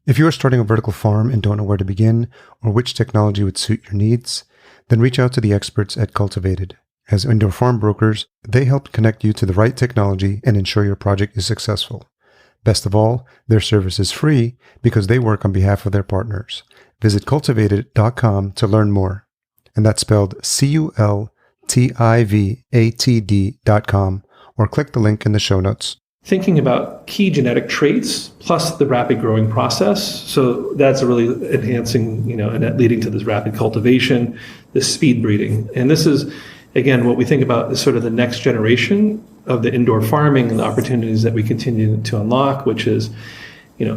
If you are starting a vertical farm and don't know where to begin or which technology would suit your needs, then reach out to the experts at Cultivated. As indoor farm brokers, they help connect you to the right technology and ensure your project is successful. Best of all, their service is free because they work on behalf of their partners. Visit cultivated.com to learn more. And that's spelled cultivatd.com, or click the link in the show notes. Thinking about key genetic traits plus the rapid growing process. So that's really enhancing, and leading to this rapid cultivation, this speed breeding. And this is, again, what we think about is sort of the next generation of the indoor farming and the opportunities that we continue to unlock, which is,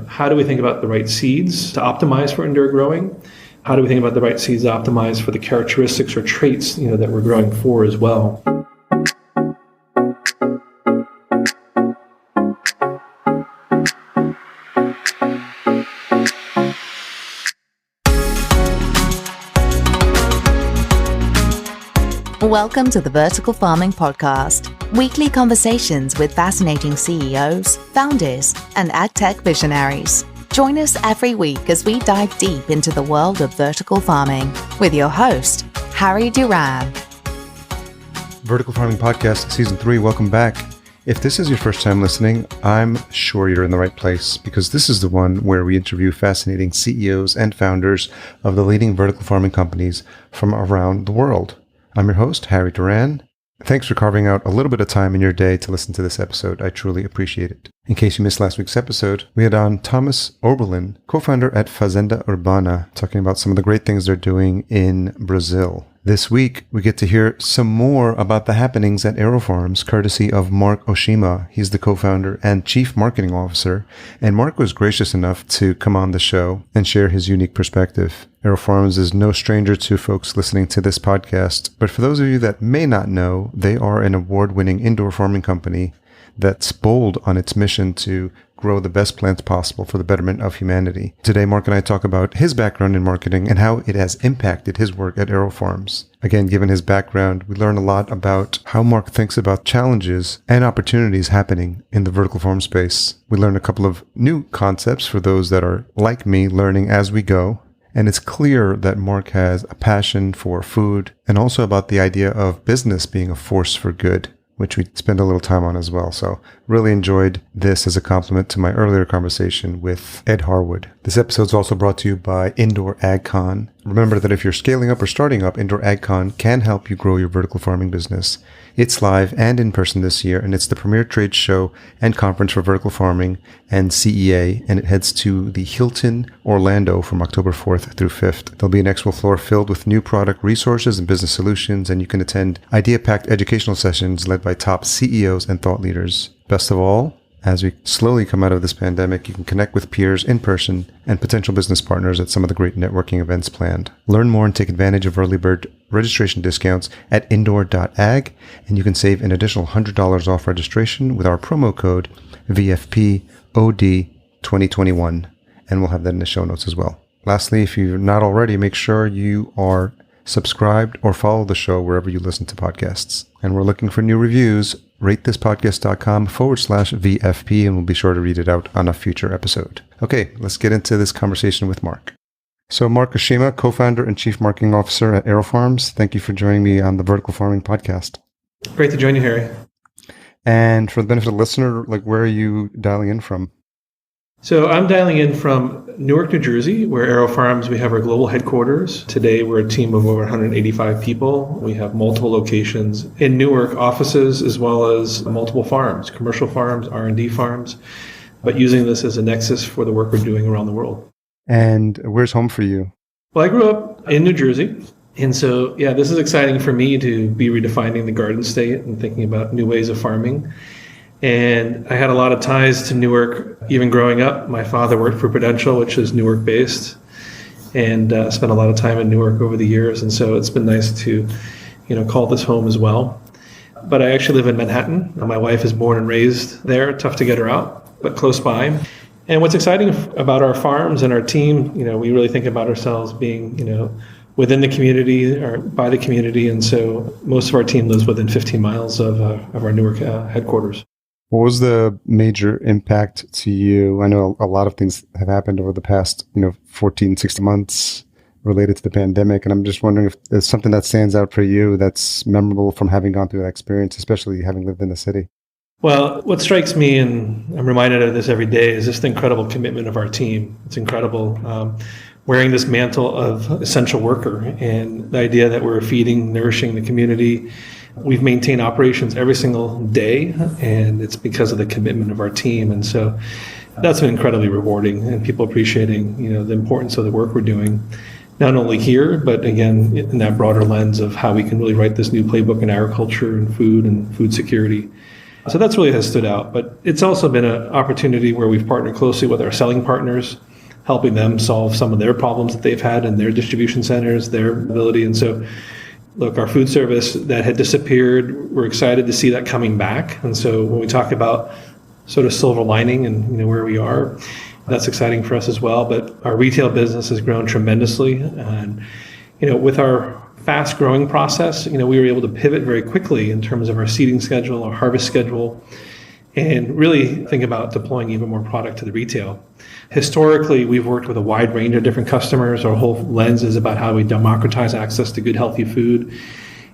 how do we think about the right seeds to optimize for indoor growing? How do we think about the right seeds to optimize for the characteristics or traits, that we're growing for as well? Welcome to the Vertical Farming Podcast, weekly conversations with fascinating CEOs, founders, and agtech visionaries. Join us every week as we dive deep into the world of vertical farming with your host, Harry Duran. Vertical Farming Podcast Season 3, welcome back. If this is your first time listening, I'm sure you're in the right place because this is the one where we interview fascinating CEOs and founders of the leading vertical farming companies from around the world. I'm your host, Harry Duran. Thanks for carving out a little bit of time in your day to listen to this episode. I truly appreciate it. In case you missed last week's episode, we had on Thomas Oberlin, co-founder at Fazenda Urbana, talking about some of the great things they're doing in Brazil. This week, we get to hear some more about the happenings at AeroFarms, courtesy of Marc Oshima. He's the co-founder and chief marketing officer, and Marc was gracious enough to come on the show and share his unique perspective. AeroFarms is no stranger to folks listening to this podcast, but for those of you that may not know, they are an award-winning indoor farming company that's bold on its mission to grow the best plants possible for the betterment of humanity. Today, Marc and I talk about his background in marketing and how it has impacted his work at AeroFarms. Again, given his background, we learn a lot about how Marc thinks about challenges and opportunities happening in the vertical farm space. We learn a couple of new concepts for those that are, like me, learning as we go. And it's clear that Marc has a passion for food and also about the idea of business being a force for good, which we spend a little time on as well. So really enjoyed this as a compliment to my earlier conversation with Ed Harwood. This episode is also brought to you by Indoor AgCon. Remember that if you're scaling up or starting up, Indoor AgCon can help you grow your vertical farming business. It's live and in person this year, and it's the premier trade show and conference for vertical farming and CEA, and it heads to the Hilton Orlando from October 4th through 5th. There'll be an expo floor filled with new product resources and business solutions, and you can attend idea-packed educational sessions led by top CEOs and thought leaders. Best of all, as we slowly come out of this pandemic, you can connect with peers in person and potential business partners at some of the great networking events planned. Learn more and take advantage of early bird registration discounts at indoor.ag, and you can save an additional $100 off registration with our promo code VFPOD2021, and we'll have that in the show notes as well. Lastly, if you're not already, make sure you are subscribed or follow the show wherever you listen to podcasts. And we're looking for new reviews. ratethispodcast.com/VFP, and we'll be sure to read it out on a future episode. Okay, let's get into this conversation with Marc. So Marc Oshima, co-founder and chief marketing officer at AeroFarms. Thank you for joining me on the Vertical Farming Podcast. Great to join you, Harry. And for the benefit of the listener, where are you dialing in from? So I'm dialing in from Newark, New Jersey, where AeroFarms, we have our global headquarters. Today, we're a team of over 185 people. We have multiple locations in Newark, offices, as well as multiple farms, commercial farms, R&D farms, but using this as a nexus for the work we're doing around the world. And where's home for you? Well, I grew up in New Jersey. And so, this is exciting for me to be redefining the Garden State and thinking about new ways of farming. And I had a lot of ties to Newark, even growing up. My father worked for Prudential, which is Newark-based, and spent a lot of time in Newark over the years. And so it's been nice to, call this home as well. But I actually live in Manhattan. My wife is born and raised there. Tough to get her out, but close by. And what's exciting about our farms and our team, we really think about ourselves being, within the community or by the community. And so most of our team lives within 15 miles of our Newark headquarters. What was the major impact to you? I know a lot of things have happened over the past, 14, 16 months related to the pandemic. And I'm just wondering if there's something that stands out for you that's memorable from having gone through that experience, especially having lived in the city. Well, what strikes me, and I'm reminded of this every day, is just the incredible commitment of our team. It's incredible. Wearing this mantle of essential worker and the idea that we're feeding, nourishing the community. We've maintained operations every single day, and it's because of the commitment of our team. And so that's been incredibly rewarding, and people appreciating, the importance of the work we're doing, not only here, but again, in that broader lens of how we can really write this new playbook in agriculture and food security. So that's really has stood out. But it's also been an opportunity where we've partnered closely with our selling partners, helping them solve some of their problems that they've had in their distribution centers, their ability. And so, look, our food service that had disappeared, we're excited to see that coming back. And so when we talk about sort of silver lining and where we are, that's exciting for us as well. But our retail business has grown tremendously. And, with our fast growing process, we were able to pivot very quickly in terms of our seeding schedule, our harvest schedule, and really think about deploying even more product to the retail. Historically, we've worked with a wide range of different customers. Our whole lens is about how we democratize access to good, healthy food.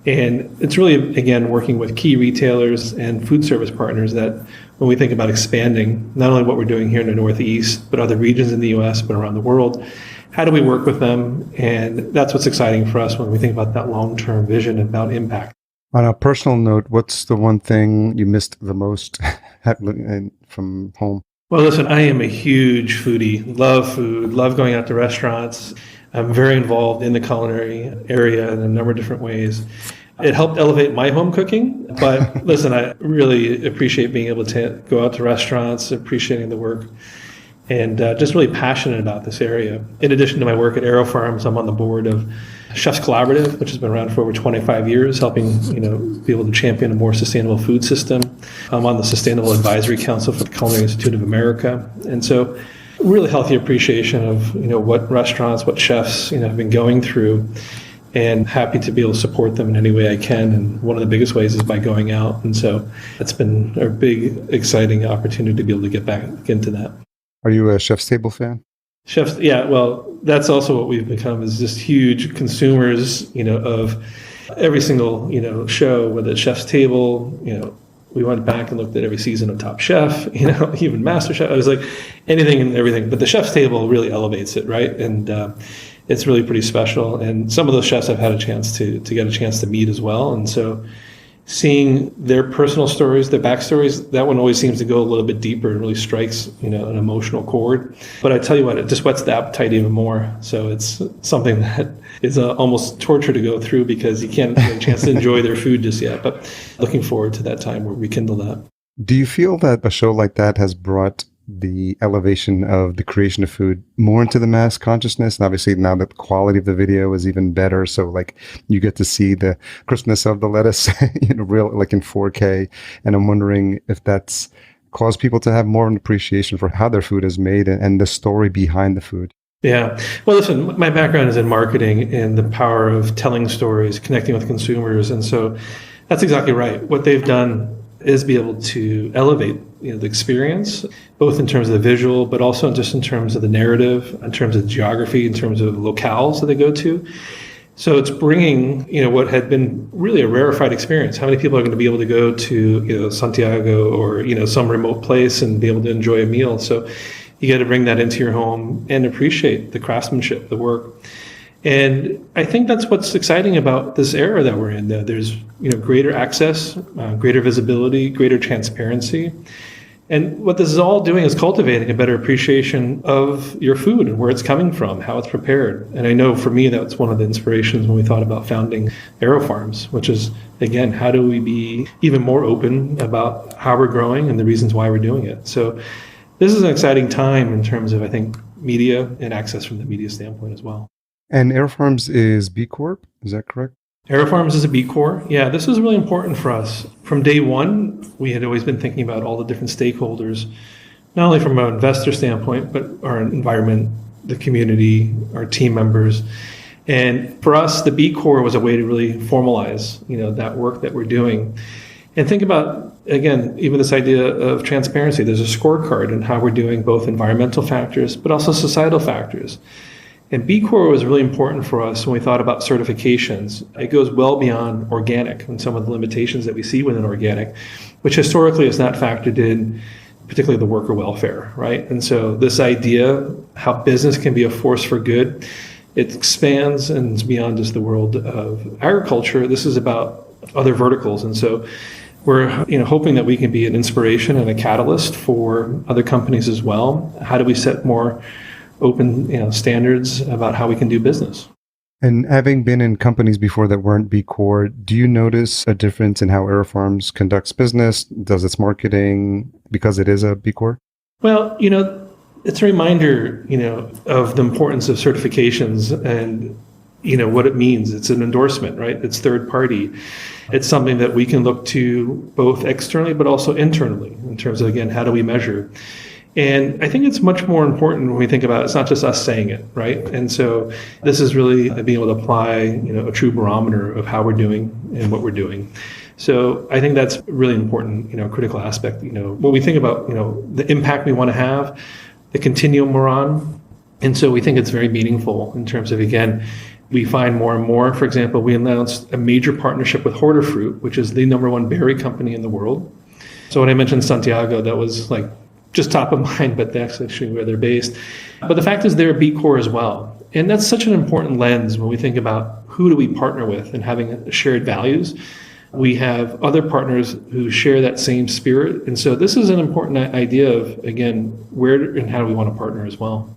And it's really, again, working with key retailers and food service partners that when we think about expanding, not only what we're doing here in the Northeast, but other regions in the US, but around the world, how do we work with them? And that's what's exciting for us when we think about that long-term vision about impact. On a personal note, what's the one thing you missed the most from home? Well, listen, I am a huge foodie, love food, love going out to restaurants. I'm very involved in the culinary area in a number of different ways. It helped elevate my home cooking, but listen, I really appreciate being able to go out to restaurants, appreciating the work, and just really passionate about this area. In addition to my work at AeroFarms, I'm on the board of Chefs Collaborative, which has been around for over 25 years, helping be able to champion a more sustainable food system. I'm on the Sustainable Advisory Council for the Culinary Institute of America, and so really healthy appreciation of what restaurants, what chefs have been going through, and happy to be able to support them in any way I can. And one of the biggest ways is by going out, and so it's been a big, exciting opportunity to be able to get back into that. Are you a Chef's Table fan? Chefs, yeah, well, that's also what we've become, is just huge consumers, of every single, show, whether it's Chef's Table, we went back and looked at every season of Top Chef, even MasterChef. I was like, anything and everything. But the Chef's Table really elevates it, right? And it's really pretty special. And some of those chefs I've had a chance to get a chance to meet as well. And so seeing their personal stories, their backstories, that one always seems to go a little bit deeper and really strikes, an emotional chord. But I tell you what, it just whets the appetite even more. So it's something that is almost torture to go through because you can't get a chance to enjoy their food just yet. But looking forward to that time where we rekindle that. Do you feel that a show like that has brought the elevation of the creation of food more into the mass consciousness? And obviously now that the quality of the video is even better, so like you get to see the crispness of the lettuce real like in 4K. And I'm wondering if that's caused people to have more of an appreciation for how their food is made and the story behind the food. Yeah. Well, listen, my background is in marketing and the power of telling stories, connecting with consumers. And so that's exactly right. What they've done is be able to elevate the experience, both in terms of the visual, but also just in terms of the narrative, in terms of geography, in terms of locales that they go to. So it's bringing, what had been really a rarefied experience. How many people are going to be able to go to, Santiago or, some remote place and be able to enjoy a meal? So you got to bring that into your home and appreciate the craftsmanship, the work. And I think that's what's exciting about this era that we're in. There's greater access, greater visibility, greater transparency. And what this is all doing is cultivating a better appreciation of your food and where it's coming from, how it's prepared. And I know for me, that's one of the inspirations when we thought about founding AeroFarms, which is, again, how do we be even more open about how we're growing and the reasons why we're doing it? So this is an exciting time in terms of, I think, media and access from the media standpoint as well. And AeroFarms is B Corp, is that correct? AeroFarms is a B Corp. Yeah, this is really important for us. From day one, we had always been thinking about all the different stakeholders, not only from an investor standpoint, but our environment, the community, our team members. And for us, the B Corp was a way to really formalize, that work that we're doing. And think about again, even this idea of transparency, there's a scorecard in how we're doing both environmental factors, but also societal factors. And B Corp was really important for us when we thought about certifications. It goes well beyond organic and some of the limitations that we see within organic, which historically is not factored in, particularly the worker welfare, right? And so this idea, how business can be a force for good, it expands and is beyond just the world of agriculture. This is about other verticals. And so we're hoping that we can be an inspiration and a catalyst for other companies as well. How do we set more open standards about how we can do business? And having been in companies before that weren't B Corp, do you notice a difference in how AeroFarms conducts business, does its marketing, because it is a B Corp? Well, it's a reminder, of the importance of certifications and, what it means. It's an endorsement, right? It's third party. It's something that we can look to both externally, but also internally in terms of, again, how do we measure? And I think it's much more important when we think about it. It's not just us saying it, right? And so this is really being able to apply, a true barometer of how we're doing and what we're doing. So I think that's really important, critical aspect. When we think about, the impact we want to have, the continuum we're on. And so we think it's very meaningful in terms of, again, we find more and more. For example, we announced a major partnership with Hortifruit, which is the #1 berry company in the world. So when I mentioned Santiago, that was like just top of mind, but that's actually where they're based. But the fact is they're a B Corp as well. And that's such an important lens when we think about who do we partner with and having shared values. We have other partners who share that same spirit. And so this is an important idea of, again, where and how do we want to partner as well.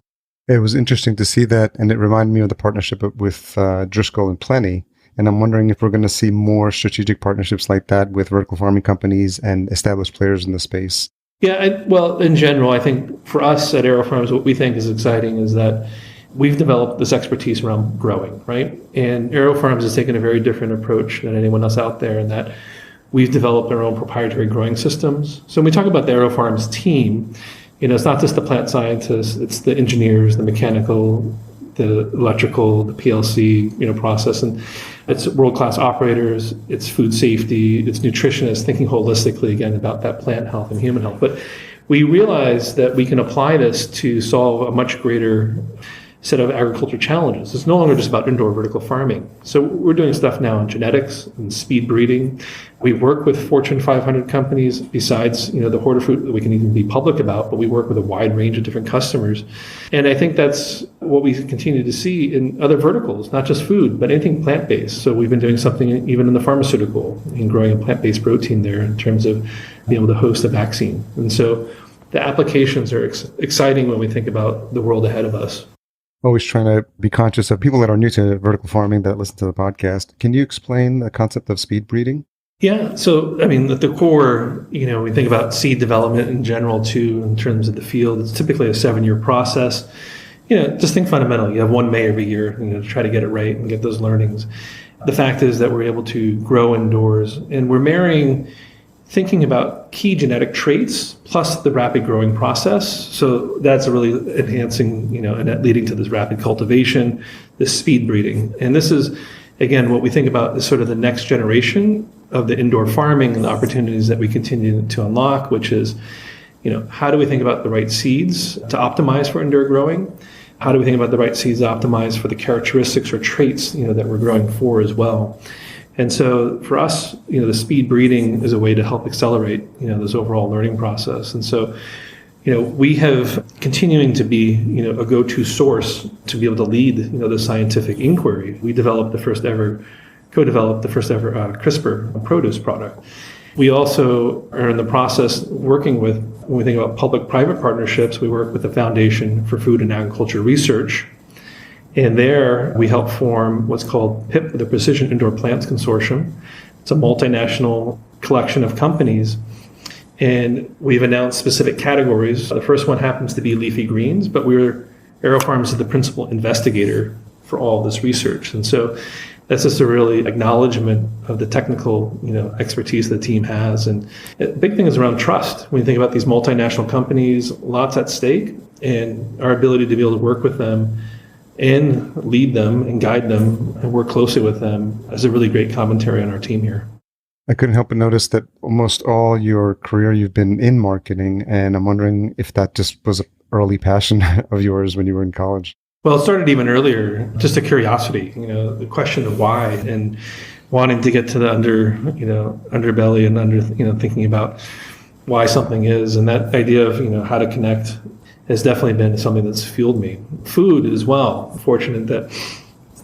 It was interesting to see that, and it reminded me of the partnership with Driscoll and Plenty. And I'm wondering if we're going to see more strategic partnerships like that with vertical farming companies and established players in the space. Yeah, well, in general, I think for us at AeroFarms, what we think is exciting is that we've developed this expertise around growing, right? And AeroFarms has taken a very different approach than anyone else out there in that we've developed our own proprietary growing systems. So when we talk about the AeroFarms team, it's not just the plant scientists, it's the engineers, the mechanical, the electrical, the PLC, process, and it's world-class operators, it's food safety, it's nutritionists, thinking holistically, again, about that plant health and human health. But we realize that we can apply this to solve a much greater set of agriculture challenges. It's no longer just about indoor vertical farming. So we're doing stuff now in genetics and speed breeding. We work with Fortune 500 companies besides, the Hortifruit that we can even be public about, but we work with a wide range of different customers. And I think that's what we continue to see in other verticals, not just food, but anything plant-based. So we've been doing something even in the pharmaceutical, in growing a plant-based protein there in terms of being able to host a vaccine. And so the applications are exciting when we think about the world ahead of us. Always trying to be conscious of people that are new to vertical farming that listen to the podcast. Can you explain the concept of speed breeding? Yeah. So, at the core, we think about seed development in general too, in terms of the field. It's typically a 7-year process. Just think fundamentally. You have one May every year, to try to get it right and get those learnings. The fact is that we're able to grow indoors, and we're marrying thinking about key genetic traits plus the rapid growing process. So that's really enhancing, and leading to this rapid cultivation, this speed breeding. And this is, again, what we think about is sort of the next generation of the indoor farming and the opportunities that we continue to unlock, which is, how do we think about the right seeds to optimize for indoor growing? How do we think about the right seeds to optimize for the characteristics or traits, that we're growing for as well? And so for us, the speed breeding is a way to help accelerate, this overall learning process. And so, we have continuing to be, a go-to source to be able to lead, the scientific inquiry. We co-developed the first ever CRISPR produce product. We also are in the process working with, when we think about public-private partnerships, we work with the Foundation for Food and Agriculture Research. And there we help form what's called PIP, the Precision Indoor Plants Consortium. It's a multinational collection of companies. And we've announced specific categories. The first one happens to be leafy greens, but AeroFarms is the principal investigator for all this research. And so that's just a really acknowledgement of the technical, expertise the team has. And the big thing is around trust. When you think about these multinational companies, lots at stake, and our ability to be able to work with them and lead them and guide them and work closely with them is a really great commentary on our team here. I couldn't help but notice that almost all your career you've been in marketing, and I'm wondering if that just was an early passion of yours when you were in college. Well, it started even earlier, just a curiosity, the question of why and wanting to get to the underbelly and thinking about why something is. And that idea of, how to connect has definitely been something that's fueled me. Food as well. Fortunate that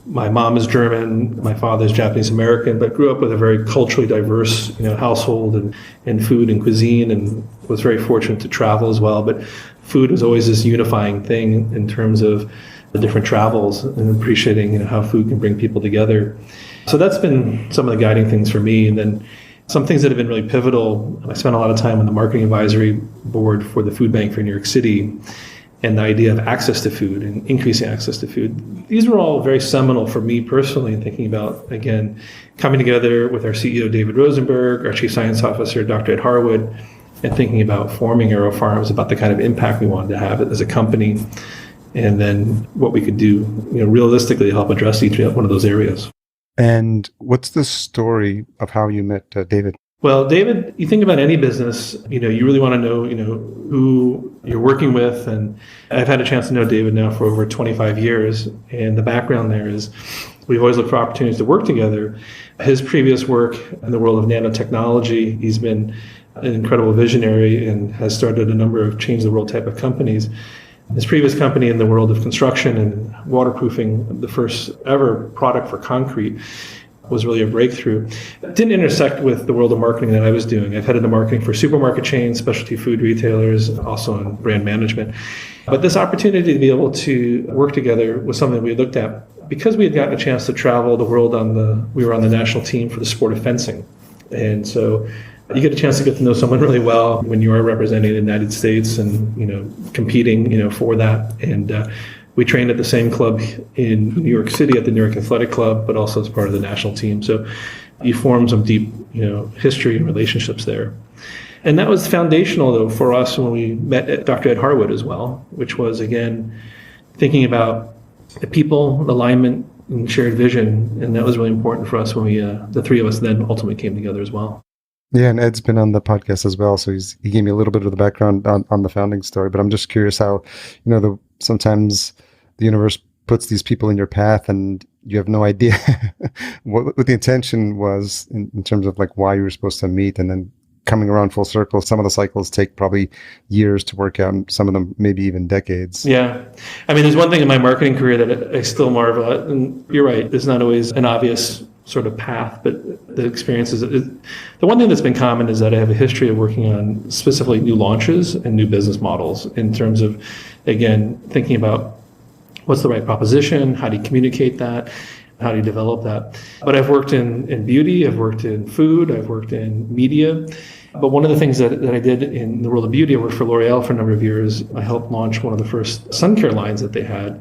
my mom is German, my father's Japanese American, but grew up with a very culturally diverse, household and food and cuisine, and was very fortunate to travel as well. But food was always this unifying thing in terms of the different travels and appreciating, how food can bring people together. So that's been some of the guiding things for me. And then some things that have been really pivotal. I spent a lot of time on the marketing advisory board for the food bank for New York City, and the idea of access to food and increasing access to food. These were all very seminal for me personally in thinking about, again, coming together with our CEO, David Rosenberg, our Chief Science Officer, Dr. Ed Harwood, and thinking about forming AeroFarms, about the kind of impact we wanted to have as a company, and then what we could do, realistically help address each one of those areas. And what's the story of how you met David? Well, David, you think about any business, you really want to know, who you're working with. And I've had a chance to know David now for over 25 years. And the background there is we've always looked for opportunities to work together. His previous work in the world of nanotechnology, he's been an incredible visionary and has started a number of change the world type of companies. His previous company in the world of construction and waterproofing, the first ever product for concrete, was really a breakthrough. It didn't intersect with the world of marketing that I was doing. I've headed the marketing for supermarket chains, specialty food retailers, also in brand management. But this opportunity to be able to work together was something we looked at because we had gotten a chance to travel the world we were on the national team for the sport of fencing. And so you get a chance to get to know someone really well when you are representing the United States and, competing, for that. And we trained at the same club in New York City at the New York Athletic Club, but also as part of the national team. So you form some deep, history and relationships there. And that was foundational, though, for us when we met Dr. Ed Harwood as well, which was, again, thinking about the people, alignment, and shared vision. And that was really important for us when the three of us then ultimately came together as well. Yeah, and Ed's been on the podcast as well, so he gave me a little bit of the background on the founding story. But I'm just curious how, sometimes the universe puts these people in your path and you have no idea what the intention was in terms of like why you were supposed to meet, and then coming around full circle. Some of the cycles take probably years to work out, and some of them maybe even decades. Yeah. I mean, there's one thing in my marketing career that I still marvel at, and you're right, it's not always an obvious sort of path, but the experiences. The one thing that's been common is that I have a history of working on specifically new launches and new business models in terms of, again, thinking about what's the right proposition, how do you communicate that, how do you develop that. But I've worked in beauty, I've worked in food, I've worked in media. But one of the things that I did in the world of beauty, I worked for L'Oreal for a number of years. I helped launch one of the first sun care lines that they had.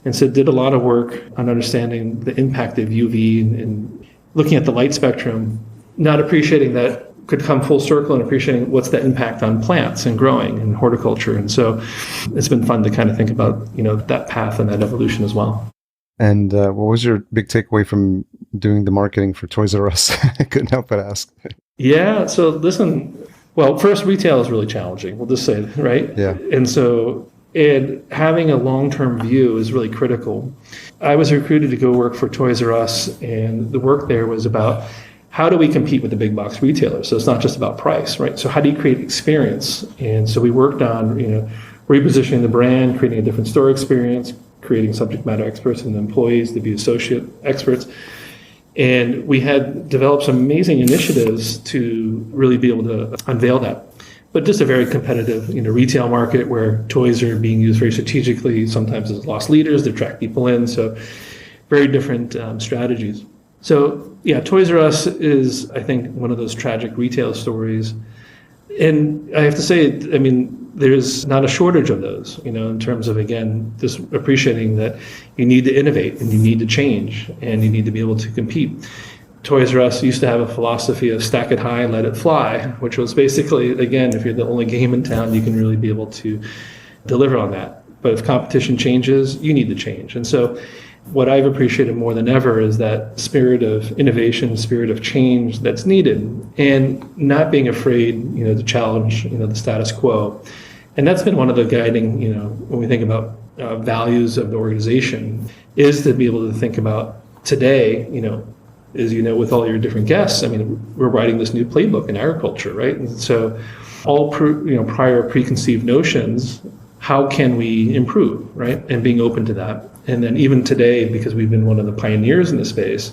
And so did a lot of work on understanding the impact of UV and looking at the light spectrum, not appreciating that could come full circle and appreciating what's the impact on plants and growing and horticulture. And so it's been fun to kind of think about, that path and that evolution as well. And what was your big takeaway from doing the marketing for Toys R Us? I couldn't help but ask. Yeah. So listen, well, first, retail is really challenging. We'll just say that, right? Yeah. And having a long-term view is really critical. I was recruited to go work for Toys R Us, and the work there was about how do we compete with the big box retailers? So it's not just about price, right? So how do you create experience? And so we worked on, repositioning the brand, creating a different store experience, creating subject matter experts and employees to be associate experts. And we had developed some amazing initiatives to really be able to unveil that. But just a very competitive, retail market where toys are being used very strategically, sometimes as loss leaders to attract people in. So very different strategies. So yeah, Toys R Us is, I think, one of those tragic retail stories. And I have to say, there's not a shortage of those, in terms of, again, just appreciating that you need to innovate and you need to change and you need to be able to compete. Toys R Us used to have a philosophy of stack it high, let it fly, which was basically, again, if you're the only game in town, you can really be able to deliver on that. But if competition changes, you need to change. And so what I've appreciated more than ever is that spirit of innovation, spirit of change that's needed, and not being afraid, to challenge, the status quo. And that's been one of the guiding, when we think about values of the organization, is to be able to think about today, as with all your different guests. I mean, we're writing this new playbook in agriculture, right? And so all prior preconceived notions, how can we improve, right? And being open to that. And then even today, because we've been one of the pioneers in the space,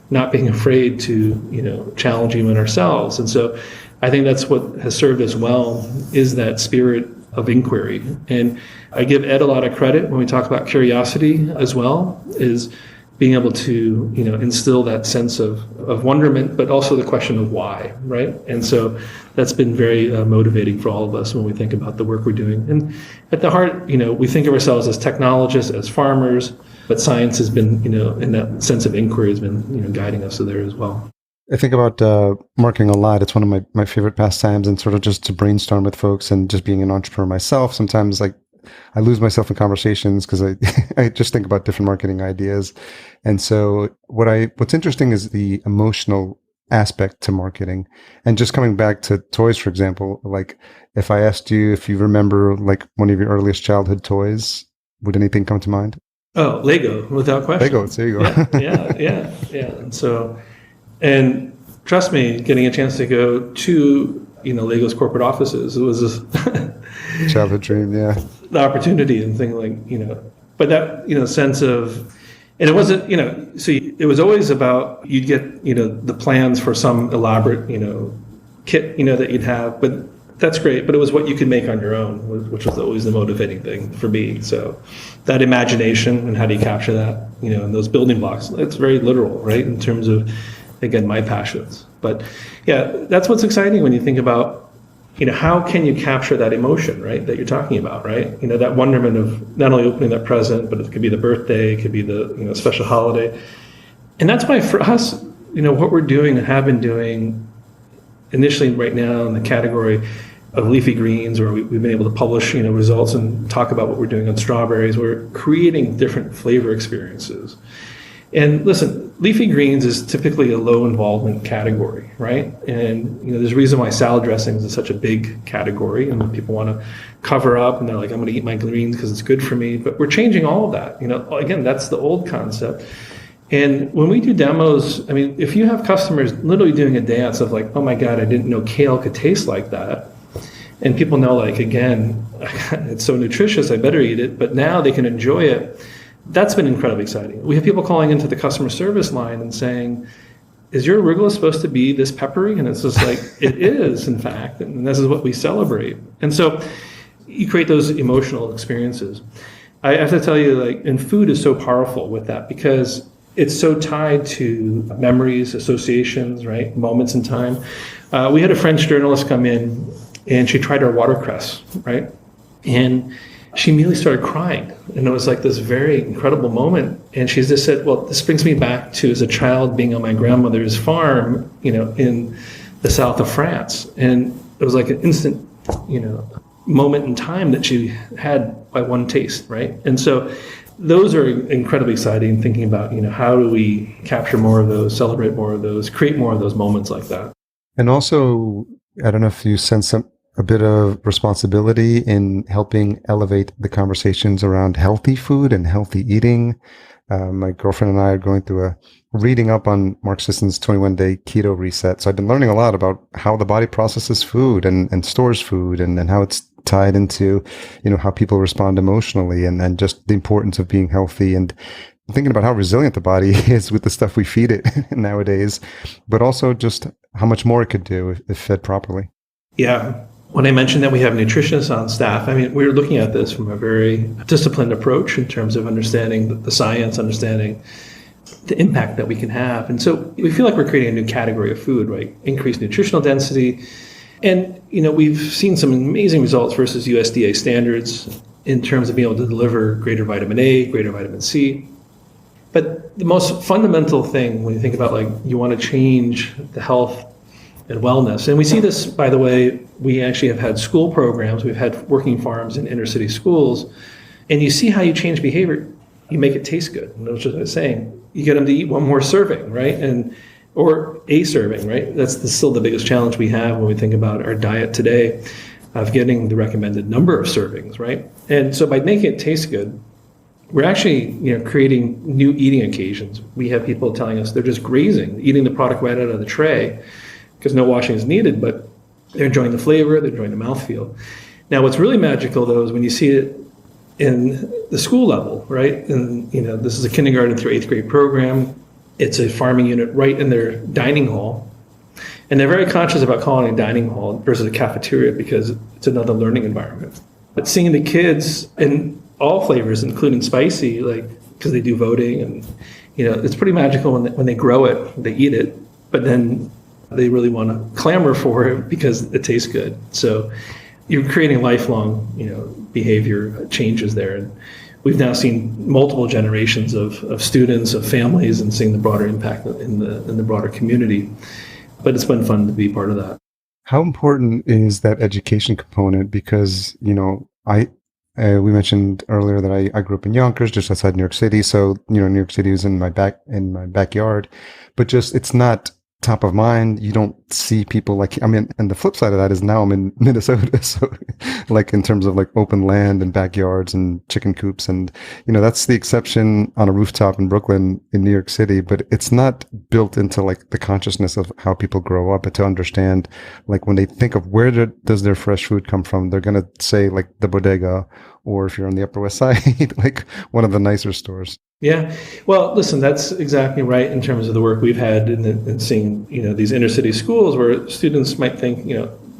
not being afraid to, challenge even ourselves. And so I think that's what has served us well, is that spirit of inquiry. And I give Ed a lot of credit when we talk about curiosity as well, is being able to, instill that sense of wonderment, but also the question of why, right? And so that's been very motivating for all of us when we think about the work we're doing. And at the heart, we think of ourselves as technologists, as farmers, but science has been, in that sense of inquiry, has been, guiding us there as well. I think about marketing a lot. It's one of my favorite pastimes, and sort of just to brainstorm with folks, and just being an entrepreneur myself. Sometimes I lose myself in conversations because I just think about different marketing ideas. And so what's interesting is the emotional aspect to marketing. And just coming back to toys, for example, like if I asked you if you remember like one of your earliest childhood toys, would anything come to mind? Oh, Lego, without question. Lego, there you go. Yeah. And so, and trust me, getting a chance to go to, Lego's corporate offices, it was a childhood dream, yeah. The opportunity and thing but that, sense of, and it wasn't, so it was always about, you'd get, the plans for some elaborate, kit, that you'd have, but that's great. But it was what you could make on your own, which was always the motivating thing for me. So that imagination, and how do you capture that, and those building blocks, it's very literal, right? In terms of, again, my passions. But yeah, that's what's exciting when you think about, how can you capture that emotion, right, that you're talking about, right? That wonderment of not only opening that present, but it could be the birthday, it could be the, special holiday. And that's why for us, what we're doing and have been doing initially right now in the category of leafy greens, where we've been able to publish, results and talk about what we're doing on strawberries, we're creating different flavor experiences. And listen, leafy greens is typically a low involvement category, right? And there's a reason why salad dressings is such a big category, and people want to cover up, and they're like, I'm going to eat my greens because it's good for me. But we're changing all of that. Again, that's the old concept. And when we do demos, I mean, if you have customers literally doing a dance of like, oh my God, I didn't know kale could taste like that. And people know, like, again, it's so nutritious, I better eat it. But now they can enjoy it. That's been incredibly exciting. We have people calling into the customer service line and saying, is your arugula supposed to be this peppery? And it's just like, it is, in fact, and this is what we celebrate. And so you create those emotional experiences. I have to tell you, and food is so powerful with that, because it's so tied to memories, associations, right? Moments in time. We had a French journalist come in, and she tried our watercress, right? And she immediately started crying. And it was like this very incredible moment. And she just said, well, this brings me back to as a child being on my grandmother's farm, in the south of France. And it was like an instant, moment in time that she had by one taste, right? And so those are incredibly exciting, thinking about, how do we capture more of those, celebrate more of those, create more of those moments like that. And also, I don't know if you sense a bit of responsibility in helping elevate the conversations around healthy food and healthy eating. My girlfriend and I are going through reading up on Mark Sisson's 21-day keto reset. So I've been learning a lot about how the body processes food and stores food, and how it's tied into, how people respond emotionally, and just the importance of being healthy, and thinking about how resilient the body is with the stuff we feed it nowadays, but also just how much more it could do if fed properly. Yeah. When I mentioned that we have nutritionists on staff, I mean, we're looking at this from a very disciplined approach in terms of understanding the science, understanding the impact that we can have. And so we feel like we're creating a new category of food, right? Increased nutritional density. And, we've seen some amazing results versus USDA standards in terms of being able to deliver greater vitamin A, greater vitamin C. But the most fundamental thing when you think about, you want to change the health and wellness. And we see this, by the way, we actually have had school programs. We've had working farms in inner city schools. And you see how you change behavior. you make it taste good. And that's what I was saying. You get them to eat one more serving, right? Or a serving, right? That's still the biggest challenge we have when we think about our diet today, of getting the recommended number of servings, right? And so by making it taste good, we're actually, creating new eating occasions. We have people telling us they're just grazing, eating the product right out of the tray because no washing is needed, but they're enjoying the flavor, they're enjoying the mouthfeel. Now, what's really magical, though, is when you see it in the school level, right? And, this is a kindergarten through 8th grade program. It's a farming unit right in their dining hall. And they're very conscious about calling it a dining hall versus a cafeteria because it's another learning environment. But seeing the kids in all flavors, including spicy, because they do voting, and it's pretty magical when they grow it, they eat it, but then they really want to clamor for it because it tastes good. So you're creating lifelong, behavior changes there. And we've now seen multiple generations of students, of families, and seeing the broader impact in the broader community. But it's been fun to be part of that. How important is that education component? Because, we mentioned earlier that I grew up in Yonkers, just outside New York City. So, New York City is in my backyard, but just, it's not top of mind. You don't see people and the flip side of that is now I'm in Minnesota. So in terms of open land and backyards and chicken coops and, that's the exception on a rooftop in Brooklyn in New York City, but it's not built into the consciousness of how people grow up, but to understand, when they think of where does their fresh food come from, they're going to say the bodega, or if you're on the Upper West Side, one of the nicer stores. Yeah. Well, listen, that's exactly right in terms of the work we've had in seeing, these inner city schools where students might think,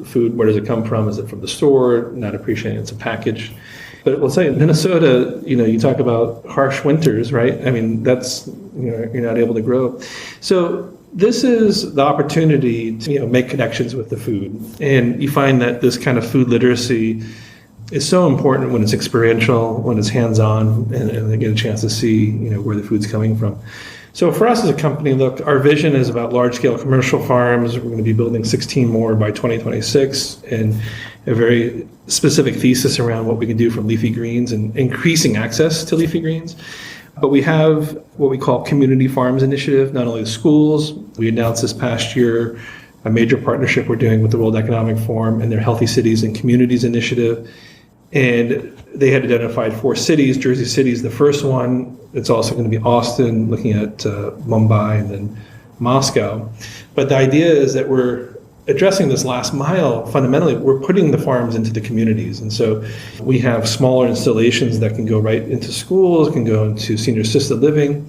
food, where does it come from? Is it from the store? Not appreciating it's a package. But we'll say in Minnesota, you talk about harsh winters, right? I mean, that's, you're not able to grow. So this is the opportunity to, make connections with the food. And you find that this kind of food literacy is so important when it's experiential, when it's hands-on, and they get a chance to see, where the food's coming from. So for us as a company, look, our vision is about large-scale commercial farms. We're going to be building 16 more by 2026, and a very specific thesis around what we can do from leafy greens and increasing access to leafy greens. But we have what we call Community Farms Initiative, not only the schools. We announced this past year a major partnership we're doing with the World Economic Forum and their Healthy Cities and Communities Initiative. And they had identified 4 cities. Jersey City is the first one. It's also going to be Austin, looking at Mumbai, and then Moscow. But the idea is that we're addressing this last mile. Fundamentally, we're putting the farms into the communities. And so we have smaller installations that can go right into schools, can go into senior assisted living,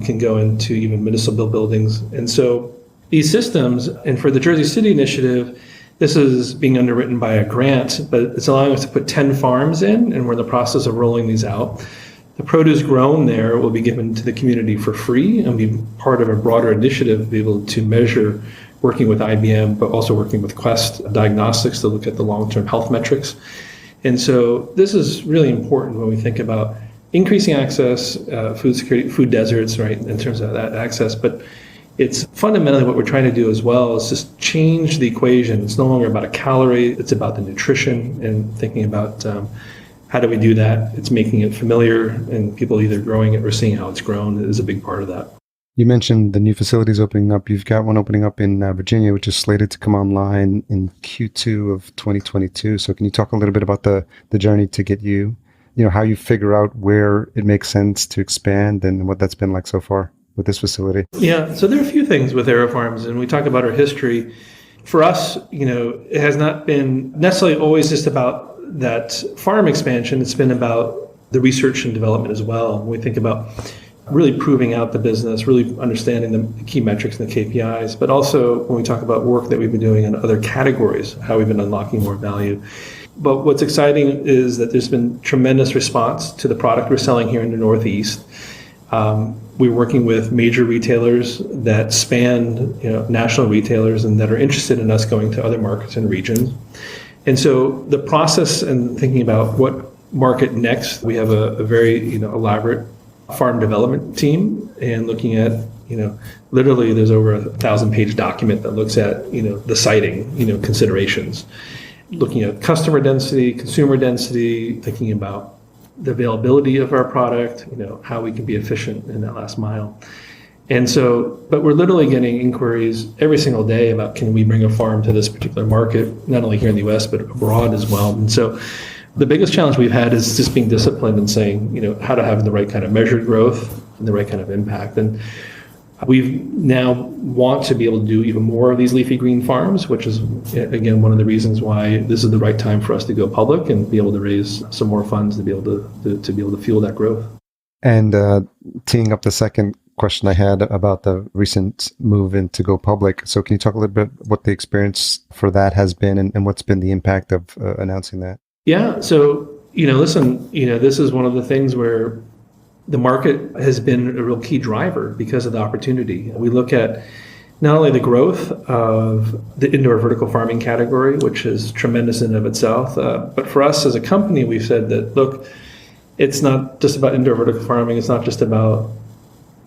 can go into even municipal buildings. And so these systems, and for the Jersey City initiative, this is being underwritten by a grant, but it's allowing us to put 10 farms in, and we're in the process of rolling these out. The produce grown there will be given to the community for free and be part of a broader initiative to be able to measure, working with IBM, but also working with Quest Diagnostics to look at the long-term health metrics. And so this is really important when we think about increasing access, food security, food deserts, right, in terms of that access. But it's fundamentally what we're trying to do as well is just change the equation. It's no longer about a calorie, it's about the nutrition and thinking about how do we do that. It's making it familiar, and people either growing it or seeing how it's grown is a big part of that. You mentioned the new facilities opening up. You've got one opening up in Virginia, which is slated to come online in Q2 of 2022. So can you talk a little bit about the journey to get how you figure out where it makes sense to expand and what that's been like so far with this facility? Yeah, so there are a few things with AeroFarms, and we talk about our history. For us, it has not been necessarily always just about that farm expansion. It's been about the research and development as well. When we think about really proving out the business, really understanding the key metrics and the KPIs, but also when we talk about work that we've been doing in other categories, how we've been unlocking more value. But what's exciting is that there's been tremendous response to the product we're selling here in the Northeast. We're working with major retailers that span, national retailers, and that are interested in us going to other markets and regions. And so the process and thinking about what market next, we have a very, elaborate farm development team, and looking at, literally there's over 1,000-page document that looks at, the siting, considerations, looking at customer density, consumer density, thinking about the availability of our product, how we can be efficient in that last mile. And so, but we're literally getting inquiries every single day about, can we bring a farm to this particular market, not only here in the US, but abroad as well. And so the biggest challenge we've had is just being disciplined and saying, how to have the right kind of measured growth and the right kind of impact. And we now want to be able to do even more of these leafy green farms, which is, again, one of the reasons why this is the right time for us to go public and be able to raise some more funds to be able to fuel that growth. And teeing up the second question I had about the recent move in to go public. So can you talk a little bit what the experience for that has been and what's been the impact of announcing that? Yeah. So, listen, this is one of the things where the market has been a real key driver because of the opportunity. We look at not only the growth of the indoor vertical farming category, which is tremendous in and of itself, but for us as a company, we've said that, look, it's not just about indoor vertical farming. It's not just about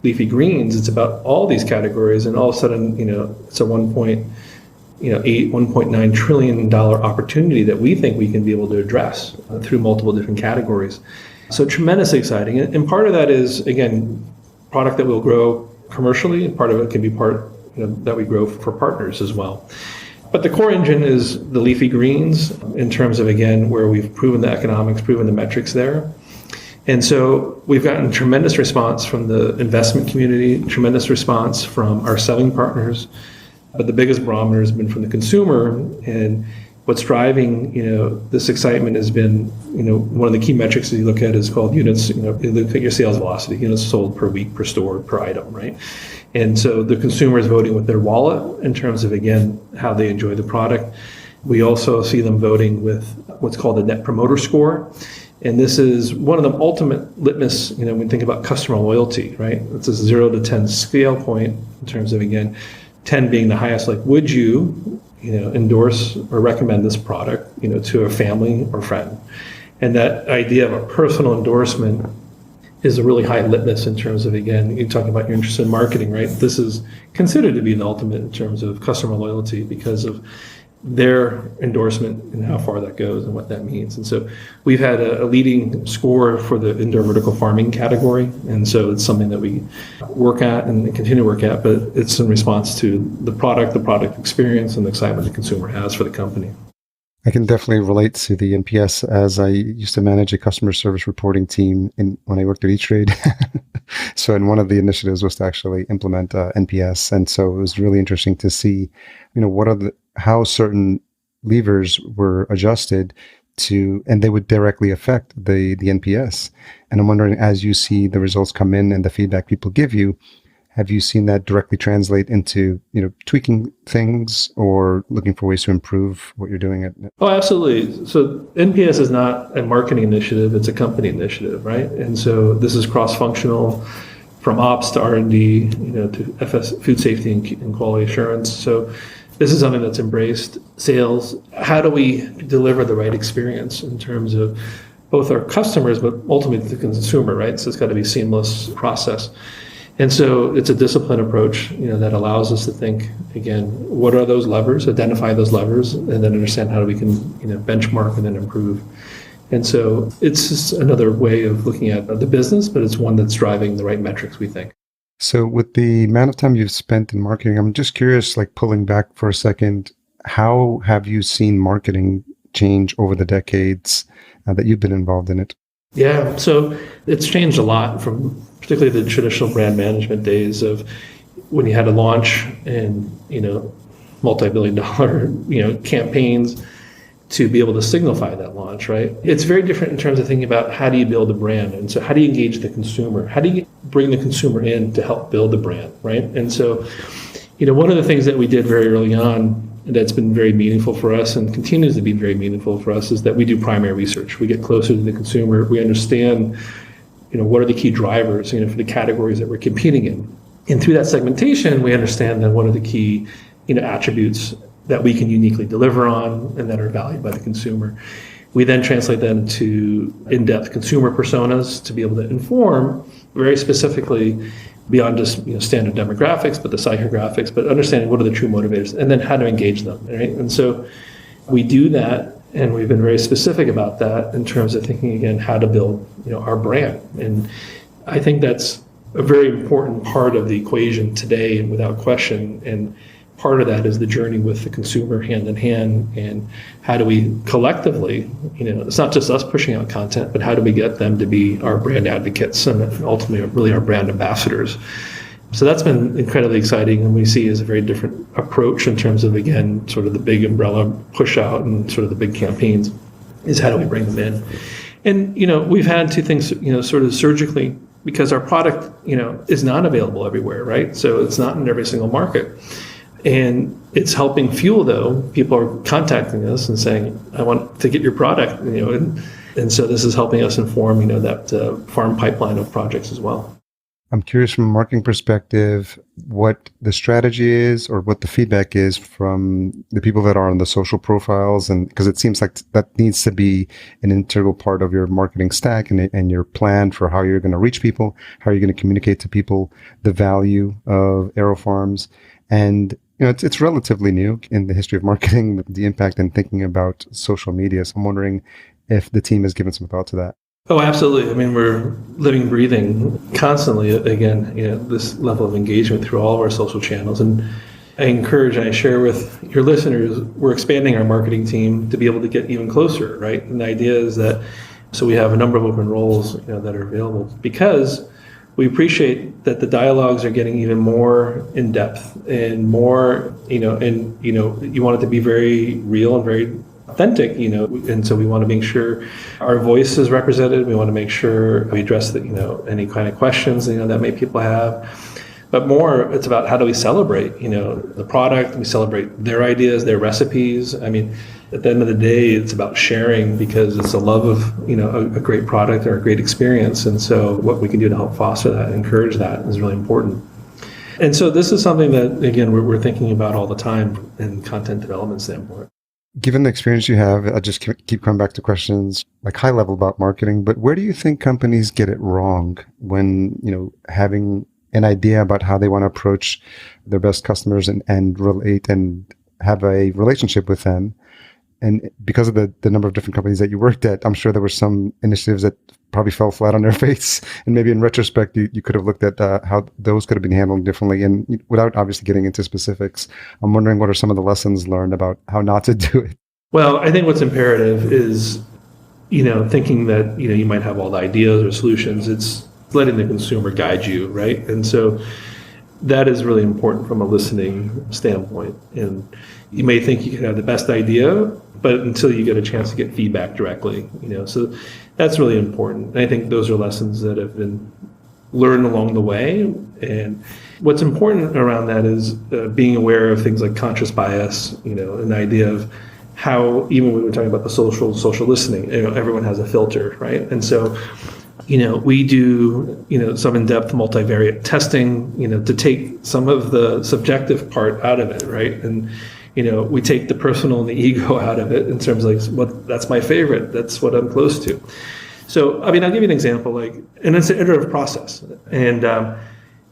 leafy greens. It's about all these categories. And all of a sudden, it's a $1.9 trillion opportunity that we think we can be able to address through multiple different categories. So tremendously exciting. And part of that is, again, product that will grow commercially, and part of it can be that we grow for partners as well. But the core engine is the leafy greens in terms of, again, where we've proven the economics, proven the metrics there. And so we've gotten tremendous response from the investment community, tremendous response from our selling partners. But the biggest barometer has been from the consumer. And what's driving, this excitement has been, one of the key metrics that you look at is called units. You look at your sales velocity, units sold per week, per store, per item, right? And so the consumer is voting with their wallet in terms of, again, how they enjoy the product. We also see them voting with what's called the Net Promoter Score. And this is one of the ultimate litmus, when we think about customer loyalty, right? It's a 0 to 10 scale point in terms of, again, 10 being the highest, like, would you, endorse or recommend this product, to a family or friend? And that idea of a personal endorsement is a really high litmus in terms of, again, you're talking about your interest in marketing, right? This is considered to be the ultimate in terms of customer loyalty because of their endorsement and how far that goes and what that means. And so we've had a leading score for the indoor vertical farming category. And so it's something that we work at and continue to work at, but it's in response to the product experience, and the excitement the consumer has for the company. I can definitely relate to the NPS, as I used to manage a customer service reporting team when I worked at E-Trade. So, and one of the initiatives was to actually implement NPS. And so it was really interesting to see, how certain levers were adjusted to, and they would directly affect the NPS. And I'm wondering, as you see the results come in and the feedback people give you, have you seen that directly translate into, tweaking things or looking for ways to improve what you're doing? Oh, absolutely. So NPS is not a marketing initiative, it's a company initiative, right? And so this is cross-functional, from ops to R&D, to FS, food safety and quality assurance. So this is something that's embraced. Sales, how do we deliver the right experience in terms of both our customers, but ultimately the consumer, right? So it's got to be a seamless process. And so it's a disciplined approach, that allows us to think, again, what are those levers, identify those levers, and then understand how we can, benchmark and then improve. And so it's just another way of looking at the business, but it's one that's driving the right metrics, we think. So with the amount of time you've spent in marketing, I'm just curious, like pulling back for a second, how have you seen marketing change over the decades that you've been involved in it? Yeah, so it's changed a lot from particularly the traditional brand management days of when you had to launch and, multi-billion-dollar, campaigns to be able to signify that launch, right? It's very different in terms of thinking about how do you build a brand? And so how do you engage the consumer? How do you bring the consumer in to help build the brand, right? And so, one of the things that we did very early on that's been very meaningful for us and continues to be very meaningful for us is that we do primary research. We get closer to the consumer. We understand, what are the key drivers, for the categories that we're competing in. And through that segmentation, we understand then what are the key, attributes that we can uniquely deliver on and that are valued by the consumer. We then translate them to in-depth consumer personas to be able to inform very specifically beyond just standard demographics, but the psychographics, but understanding what are the true motivators and then how to engage them, right? And so we do that And we've been very specific about that in terms of thinking, again, how to build, our brand. And I think that's a very important part of the equation today, and without question. And part of that is the journey with the consumer hand in hand. And how do we collectively, it's not just us pushing out content, but how do we get them to be our brand advocates and ultimately really our brand ambassadors? So that's been incredibly exciting, and we see as a very different approach in terms of, again, sort of the big umbrella push out and sort of the big campaigns is how do we bring them in? And, we've had two things, sort of surgically, because our product, is not available everywhere, right? So it's not in every single market. And it's helping fuel, though. People are contacting us and saying, I want to get your product, and so this is helping us inform, that farm pipeline of projects as well. I'm curious from a marketing perspective, what the strategy is or what the feedback is from the people that are on the social profiles. And because it seems like that needs to be an integral part of your marketing stack and your plan for how you're going to reach people, how you're going to communicate to people the value of AeroFarms. And it's relatively new in the history of marketing, the impact and thinking about social media. So I'm wondering if the team has given some thought to that. Oh, absolutely. I mean, we're living, breathing constantly, again, this level of engagement through all of our social channels. And I encourage and I share with your listeners, we're expanding our marketing team to be able to get even closer, right? And the idea is that, so we have a number of open roles, that are available because we appreciate that the dialogues are getting even more in depth and more, you want it to be very real and very authentic, and so we want to make sure our voice is represented. We want to make sure we address any kind of questions, that people have. But more, it's about how do we celebrate, the product. We celebrate their ideas, their recipes. I mean, at the end of the day, it's about sharing because it's a love of, a great product or a great experience. And so what we can do to help foster that and encourage that is really important. And so this is something that, again, we're thinking about all the time in content development standpoint. Given the experience you have, I just keep coming back to questions like high level about marketing, but where do you think companies get it wrong when, having an idea about how they want to approach their best customers and relate and have a relationship with them? And because of the number of different companies that you worked at, I'm sure there were some initiatives that probably fell flat on their face. And maybe in retrospect, you could have looked at how those could have been handled differently. And without obviously getting into specifics, I'm wondering what are some of the lessons learned about how not to do it? Well, I think what's imperative is, thinking that, you might have all the ideas or solutions. It's letting the consumer guide you, right? And so that is really important from a listening standpoint. And you may think you can have the best idea, but until you get a chance to get feedback directly, so that's really important. And I think those are lessons that have been learned along the way. And what's important around that is being aware of things like conscious bias, and the idea of how, even when we were talking about the social listening, everyone has a filter, right? And so, we do, some in-depth multivariate testing, to take some of the subjective part out of it, right? And we take the personal and the ego out of it in terms of that's my favorite, that's what I'm close to. So, I'll give you an example, and it's an iterative process. And,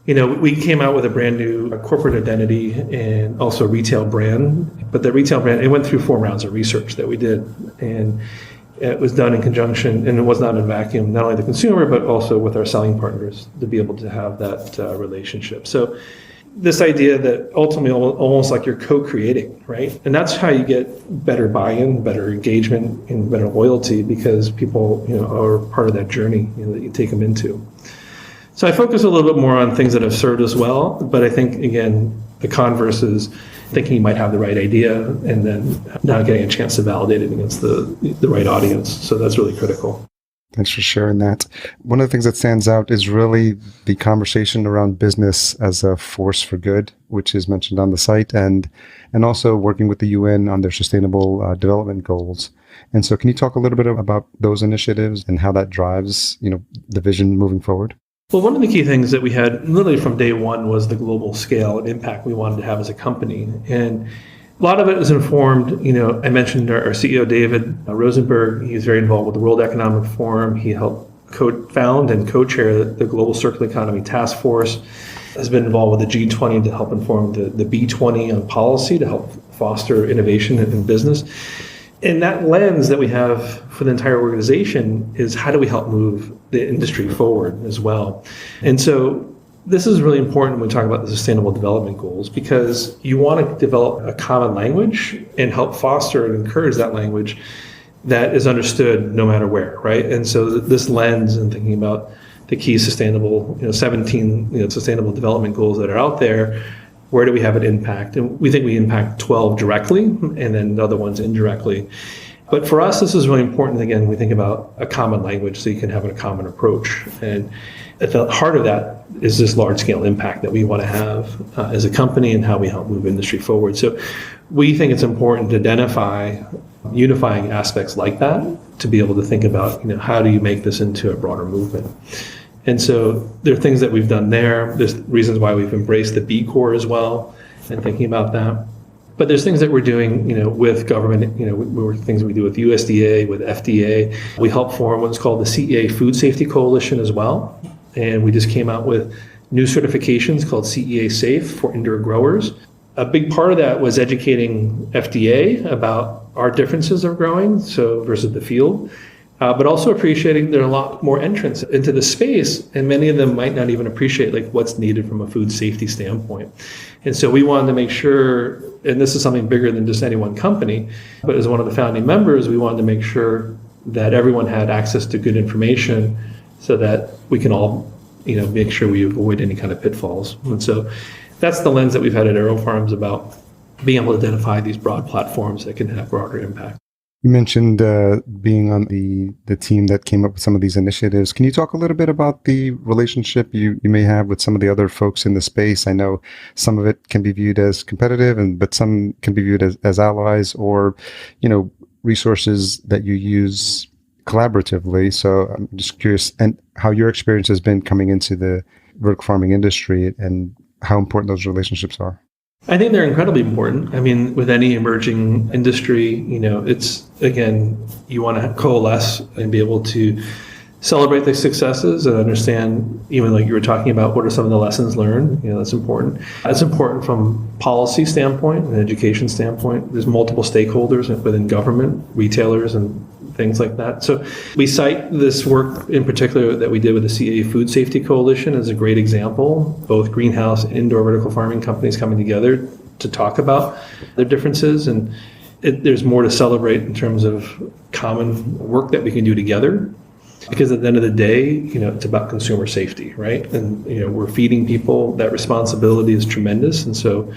we came out with a brand new corporate identity and also retail brand, but the retail brand, it went through 4 rounds of research that we did. And it was done in conjunction, and it was not in a vacuum, not only the consumer, but also with our selling partners to be able to have that relationship. So this idea that ultimately almost like you're co-creating, right? And that's how you get better buy-in, better engagement, and better loyalty because people, are part of that journey that you take them into. So I focus a little bit more on things that have served us well, but I think, again, the converse is thinking you might have the right idea and then not getting a chance to validate it against the right audience. So that's really critical. Thanks for sharing that. One of the things that stands out is really the conversation around business as a force for good, which is mentioned on the site, and also working with the UN on their sustainable development goals. And so can you talk a little bit about those initiatives and how that drives, the vision moving forward? Well, one of the key things that we had literally from day one was the global scale and impact we wanted to have as a company. And a lot of it is informed, I mentioned our CEO, David Rosenberg. He's very involved with the World Economic Forum. He helped co-found and co-chair the Global Circular Economy Task Force, has been involved with the G20 to help inform the B20 on policy to help foster innovation in business. And that lens that we have for the entire organization is how do we help move the industry forward as well. And so this is really important when we talk about the Sustainable Development Goals, because you want to develop a common language and help foster and encourage that language that is understood no matter where, right? And so this lens and thinking about the key sustainable, 17 sustainable development goals that are out there, where do we have an impact? And we think we impact 12 directly and then the other ones indirectly. But for us, this is really important. Again, we think about a common language so you can have a common approach. And at the heart of that is this large-scale impact that we want to have as a company and how we help move industry forward. So we think it's important to identify unifying aspects like that to be able to think about, how do you make this into a broader movement? And so there are things that we've done there. There's reasons why we've embraced the B Corps as well and thinking about that. But there's things that we're doing, with government, things we do with USDA, with FDA. We help form what's called the CEA Food Safety Coalition as well. And we just came out with new certifications called CEA Safe for indoor growers. A big part of that was educating FDA about our differences of growing, so versus the field, but also appreciating there are a lot more entrants into the space, and many of them might not even appreciate what's needed from a food safety standpoint. And so we wanted to make sure, and this is something bigger than just any one company, but as one of the founding members, we wanted to make sure that everyone had access to good information so that we can all, make sure we avoid any kind of pitfalls. And so that's the lens that we've had at AeroFarms about being able to identify these broad platforms that can have broader impact. You mentioned being on the team that came up with some of these initiatives. Can you talk a little bit about the relationship you may have with some of the other folks in the space? I know some of it can be viewed as competitive, but some can be viewed as allies or, resources that you use collaboratively. So I'm just curious, and how your experience has been coming into the vertical farming industry and how important those relationships are. I think they're incredibly important. I mean, with any emerging industry, it's, again, you want to coalesce and be able to celebrate the successes and understand, even like you were talking about, what are some of the lessons learned. That's important. It's important from policy standpoint and education standpoint. There's multiple stakeholders within government, retailers, and things like that. So we cite this work in particular that we did with the CEA Food Safety Coalition as a great example, both greenhouse and indoor vertical farming companies coming together to talk about their differences. And there's more to celebrate in terms of common work that we can do together. Because at the end of the day, it's about consumer safety, right? And, we're feeding people. That responsibility is tremendous. And so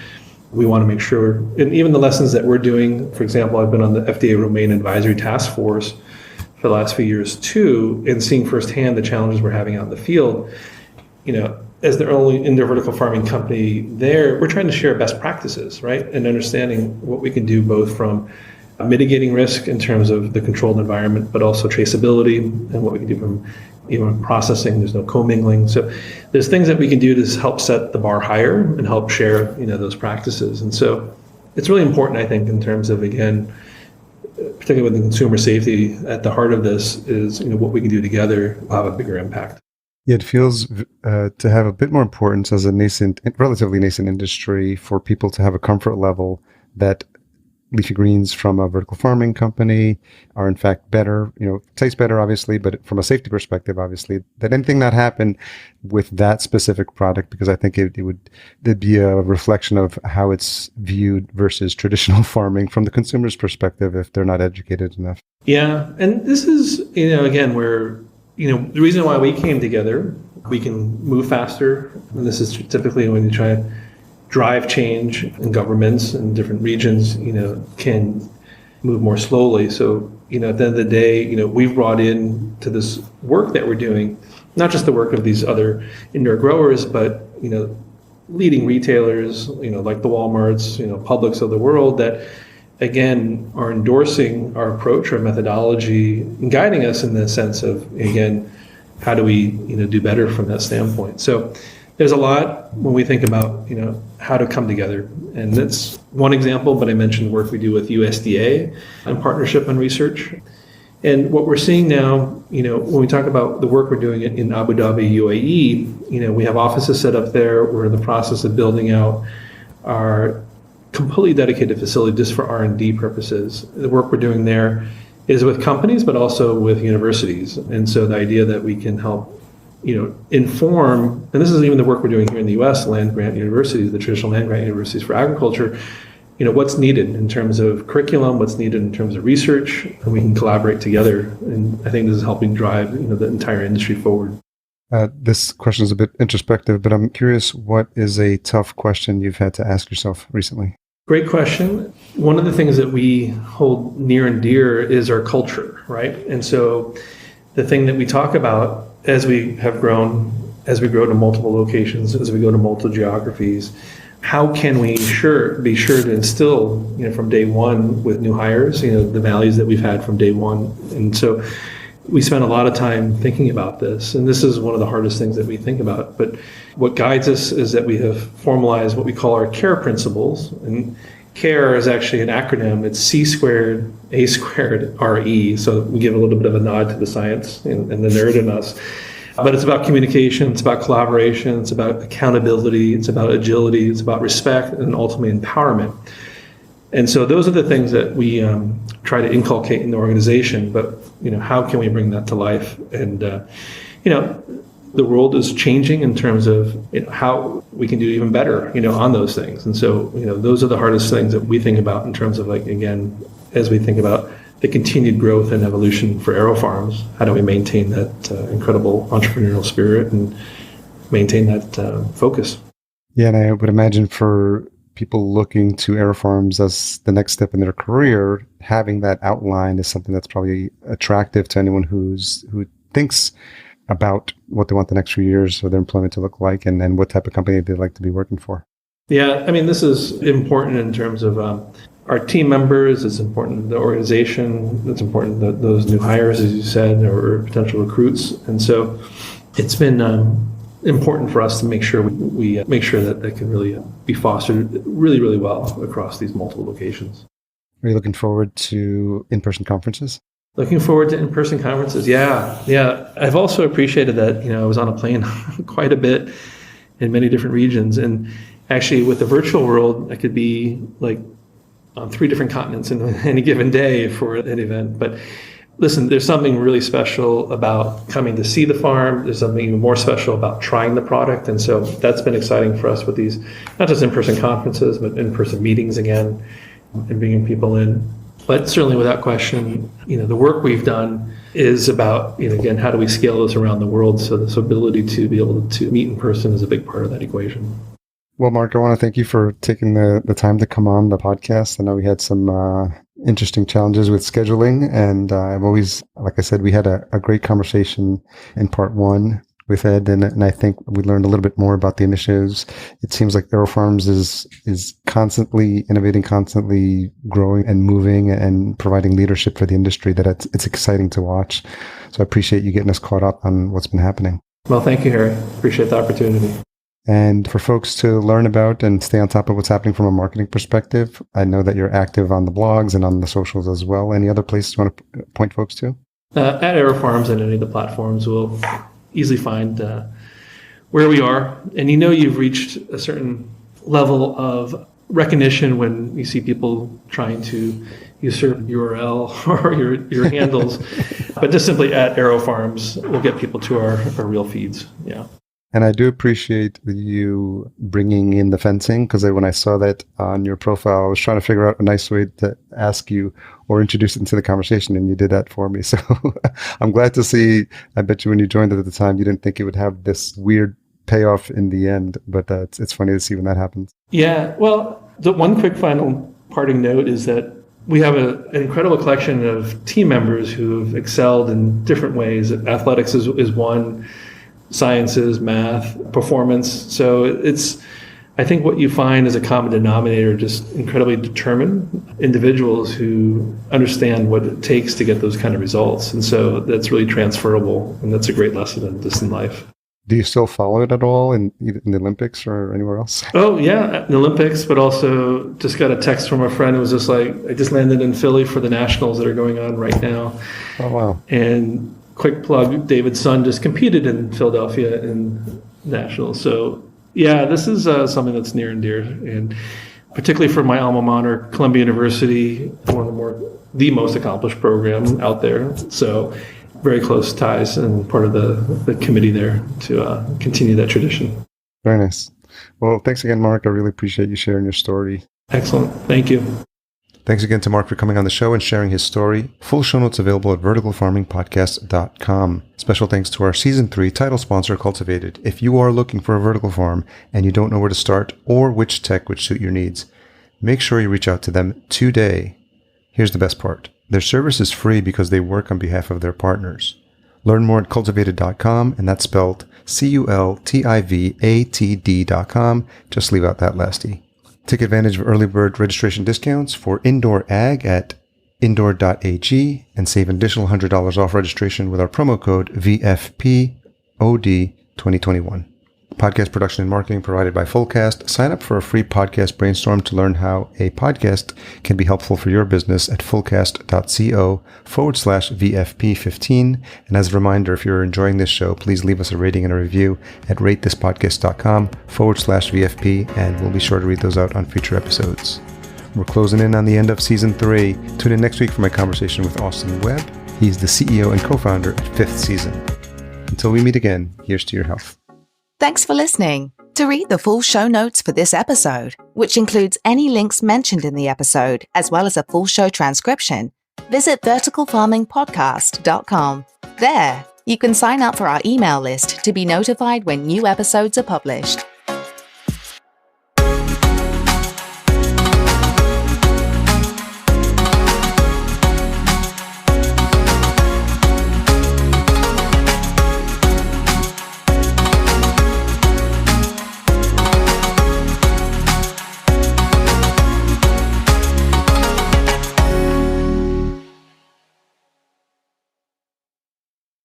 we want to make sure, and even the lessons that we're doing, for example, I've been on the FDA Romaine Advisory Task Force for the last few years too, and seeing firsthand the challenges we're having out in the field. As the only indoor vertical farming company there, we're trying to share best practices, right? And understanding what we can do both from mitigating risk in terms of the controlled environment, but also traceability and what we can do from processing. There's no commingling. So there's things that we can do to help set the bar higher and help share, those practices. And so it's really important, I think, in terms of, again, particularly with the consumer safety at the heart of this is, what we can do together will have a bigger impact. Yeah, it feels to have a bit more importance as a relatively nascent industry for people to have a comfort level that leafy greens from a vertical farming company are in fact better, taste better, obviously, but from a safety perspective, obviously, that anything that happened with that specific product, because I think there'd be a reflection of how it's viewed versus traditional farming from the consumer's perspective if they're not educated enough. Yeah. And this is, again, where, the reason why we came together, we can move faster. And this is typically when you try to drive change in governments and different regions, can move more slowly. So, at the end of the day, we've brought in to this work that we're doing, not just the work of these other indoor growers, but, leading retailers, like the Walmarts, Publix of the world that, again, are endorsing our approach, our methodology, and guiding us in the sense of, again, how do we, do better from that standpoint. So there's a lot when we think about, how to come together. And that's one example, but I mentioned the work we do with USDA in partnership on research. And what we're seeing now, when we talk about the work we're doing in Abu Dhabi, UAE, we have offices set up there. We're in the process of building out our completely dedicated facility just for R&D purposes. The work we're doing there is with companies, but also with universities. And so the idea that we can help, inform, and this is even the work we're doing here in the U.S., land grant universities, the traditional land grant universities for agriculture, what's needed in terms of curriculum, what's needed in terms of research, and we can collaborate together. And I think this is helping drive, the entire industry forward. This question is a bit introspective, but I'm curious, what is a tough question you've had to ask yourself recently? Great question. One of the things that we hold near and dear is our culture, right? And so the thing that we talk about as we have grown, as we grow to multiple locations, as we go to multiple geographies, how can we be sure to instill, from day one with new hires, the values that we've had from day one. And so we spent a lot of time thinking about this, and this is one of the hardest things that we think about. But what guides us is that we have formalized what we call our CARE principles. And CARE is actually an acronym. It's C squared, A squared, RE. So we give a little bit of a nod to the science and the nerd in us. But it's about communication, it's about collaboration, it's about accountability, it's about agility, it's about respect, and ultimately empowerment. And so those are the things that we try to inculcate in the organization. But how can we bring that to life? And the world is changing in terms of how we can do even better, on those things. And so those are the hardest things that we think about in terms of, again, as we think about the continued growth and evolution for AeroFarms. How do we maintain that incredible entrepreneurial spirit and maintain that focus? Yeah, and I would imagine for people looking to AeroFarms as the next step in their career, having that outline is something that's probably attractive to anyone who thinks about what they want the next few years for their employment to look like and what type of company they'd like to be working for. Yeah, this is important in terms of our team members. It's important the organization. It's important those new hires, as you said, or potential recruits. And so it's been important for us to make sure we make sure that can really be fostered really, really well across these multiple locations. Are you looking forward to in-person conferences? Looking forward to in-person conferences. Yeah. I've also appreciated that, I was on a plane quite a bit in many different regions. And actually with the virtual world, I could be on 3 different continents in any given day for an event. But listen, there's something really special about coming to see the farm. There's something even more special about trying the product. And so that's been exciting for us with these, not just in-person conferences, but in-person meetings again, and bringing people in. But certainly without question, the work we've done is about, again, how do we scale this around the world? So this ability to be able to meet in person is a big part of that equation. Well, Marc, I want to thank you for taking the time to come on the podcast. I know we had some interesting challenges with scheduling, and I've always, like I said, we had a great conversation in part 1 with Ed, and I think we learned a little bit more about the initiatives. It seems like AeroFarms is constantly innovating, constantly growing and moving and providing leadership for the industry that it's exciting to watch. So I appreciate you getting us caught up on what's been happening. Well, thank you, Harry. Appreciate the opportunity. And for folks to learn about and stay on top of what's happening from a marketing perspective, I know that you're active on the blogs and on the socials as well. Any other places you want to point folks to? At AeroFarms and any of the platforms, we'll easily find where we are. And you've reached a certain level of recognition when you see people trying to usurp URL or your handles. But just simply at AeroFarms, we'll get people to our real feeds. Yeah. And I do appreciate you bringing in the fencing, because when I saw that on your profile, I was trying to figure out a nice way to ask you or introduce it into the conversation, and you did that for me. So I'm glad to see. I bet you when you joined it at the time, you didn't think it would have this weird payoff in the end, but it's funny to see when that happens. Yeah, well, the one quick final parting note is that we have an incredible collection of team members who have excelled in different ways. Athletics is one. Sciences, math, performance. So I think what you find is a common denominator, just incredibly determined individuals who understand what it takes to get those kind of results. And so that's really transferable, and that's a great lesson in life. Do you still follow it at all in the Olympics or anywhere else? Oh, yeah, the Olympics, but also just got a text from a friend who was just like, I just landed in Philly for the Nationals that are going on right now. Oh, wow. And quick plug, David's son just competed in Philadelphia in Nationals. So, yeah, this is something that's near and dear. And particularly for my alma mater, Columbia University, one of the most accomplished program out there. So very close ties and part of the committee there to continue that tradition. Very nice. Well, thanks again, Marc. I really appreciate you sharing your story. Excellent. Thank you. Thanks again to Marc for coming on the show and sharing his story. Full show notes available at verticalfarmingpodcast.com. Special thanks to our Season 3 title sponsor, Cultivated. If you are looking for a vertical farm and you don't know where to start or which tech would suit your needs, make sure you reach out to them today. Here's the best part. Their service is free because they work on behalf of their partners. Learn more at cultivated.com, and that's spelled cultivatd.com. Just leave out that last E. Take advantage of early bird registration discounts for indoor ag at indoor.ag and save an additional $100 off registration with our promo code VFPOD2021. Podcast production and marketing provided by Fullcast. Sign up for a free podcast brainstorm to learn how a podcast can be helpful for your business at fullcast.co/VFP15. And as a reminder, if you're enjoying this show, please leave us a rating and a review at ratethispodcast.com/VFP, and we'll be sure to read those out on future episodes. We're closing in on the end of Season 3. Tune in next week for my conversation with Austin Webb. He's the CEO and co-founder at 5th Season. Until we meet again, here's to your health. Thanks for listening. To read the full show notes for this episode, which includes any links mentioned in the episode, as well as a full show transcription, visit verticalfarmingpodcast.com. There, you can sign up for our email list to be notified when new episodes are published.